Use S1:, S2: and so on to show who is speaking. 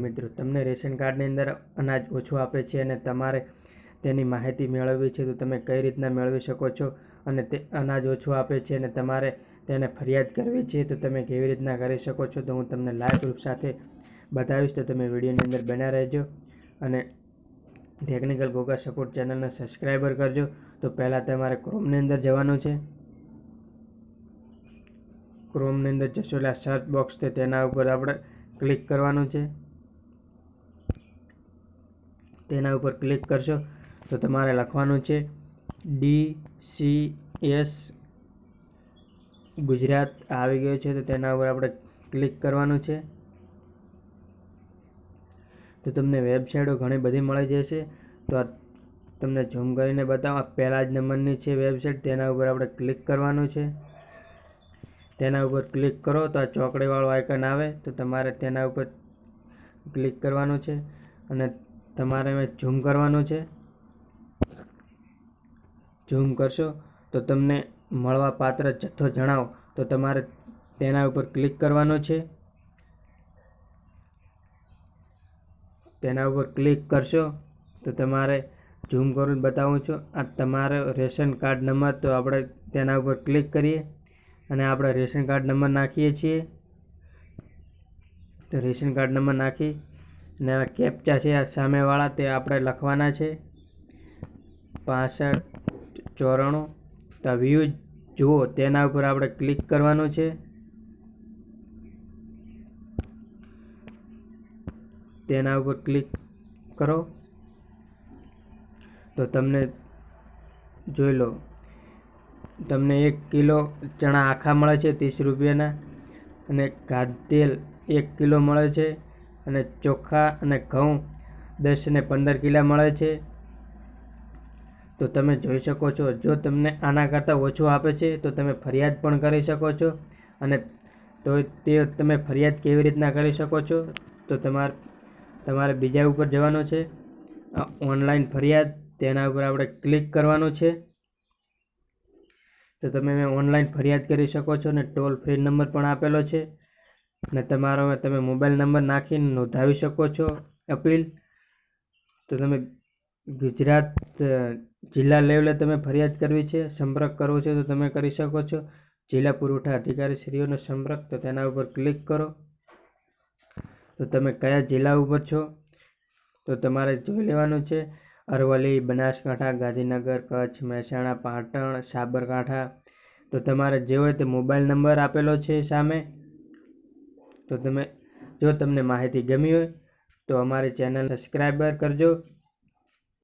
S1: મિત્રો, તમને રેશન કાર્ડની અંદર અનાજ ઓછું આપે છે અને તમારે તેની માહિતી મેળવવી છે તો તમે કઈ રીતના મેળવી શકો છો, અને તે અનાજ ઓછું આપે છે અને તમારે તેને ફરિયાદ કરવી છે તો તમે કેવી રીતના કરી શકો છો, તો હું તમને લાઈવ પ્રૂફ સાથે બતાવીશ. તો તમે વિડીયોની અંદર બન્યા રહેજો અને ટેકનિકલ ગોગા સપોર્ટ ચેનલને સબસ્ક્રાઈબર કરજો. તો પહેલાં તમારે ક્રોમની અંદર જવાનું છે. ક્રોમની અંદર જશો એટલે સર્ચ બોક્સ છે તેના ઉપર આપણે ક્લિક કરવાનું છે. તેના ઉપર ક્લિક કરશો તો તમારે લખવાનું છે DCS ગુજરાત આવી ગયું છે. તો તેના ઉપર આપણે ક્લિક કરવાનું છે. તો તમને વેબસાઇટો ઘણી બધી મળી જશે. તો આ તમને ઝૂમ કરીને બતાવો, આ પહેલા જ નંબરની છે વેબસાઇટ. તેના ઉપર આપણે ક્લિક કરવાનું છે. તેના ઉપર ક્લિક કરો તો આ ચોકડીવાળું આઇકન આવે, તો તમારે તેના ઉપર ક્લિક કરવાનું છે અને તમારે ઝૂમ કરવાનું છે. ઝૂમ કરશો તો તમને મળવા પાત્ર જથ્થો જણાવો, તો તમારે તેના ઉપર ક્લિક કરવાનું છે. તેના ઉપર ક્લિક કરશો તો તમારે ઝૂમ કરીને બતાવું છું, આ તમારો રેશન કાર્ડ નંબર. તો આપણે તેના ઉપર ક્લિક કરીએ અને આપણે રેશન કાર્ડ નંબર નાખીએ છીએ. તો રેશન કાર્ડ નંબર નાખી અને આ કેપ્ચા છે આ સામેવાળા તે આપણે લખવાના છે 6594. તો આ વ્યૂ જુઓ તેના ઉપર આપણે ક્લિક કરવાનું છે. તેના ઉપર ક્લિક કરો તો તમને જોઈ લો, તમને 1 કિલો ચણા આખા મળે છે 30 રૂપિયાના, અને તેલ 1 કિલો મળે છે, અને ચોખા અને ઘઉં 10 અને 15 કિલા મળે છે. તો તમે જોઈ શકો છો, જો તમને આના કરતાં ઓછું આપે છે તો તમે ફરિયાદ પણ કરી શકો છો. અને તો તે તમે ફરિયાદ કેવી રીતના કરી શકો છો, તો તમારે બીજા ઉપર જવાનું છે, ઓનલાઈન ફરિયાદ. તેના ઉપર આપણે ક્લિક કરવાનું છે. તો તમે ઓનલાઈન ફરિયાદ કરી શકો છો અને ટોલ ફ્રી નંબર પણ આપેલો છે, અને તમે મોબાઈલ નંબર નાખીને નોંધાવી શકો છો અપીલ. તો તમે ગુજરાત જિલ્લા લેવલે તમે ફરિયાદ કરવી છે, સંપર્ક કરવો છે તો તમે કરી શકો છો. જિલ્લા પુરવઠા અધિકારી શ્રીઓનો સંપર્ક, તો તેના ઉપર ક્લિક કરો. તો તમે કયા જિલ્લા ઉપર છો તો તમારે જોઈ લેવાનું છે. અરવલ્લી, બનાસકાંઠા, ગાંધીનગર, કચ્છ, મહેસાણા, પાટણ, સાબરકાંઠા. તો તમારે જે હોય તે મોબાઈલ નંબર આપેલો છે સામે. તો જો તમને માહિતી ગમી હોય તો અમારી ચેનલ સબસ્ક્રાઈબર કરજો.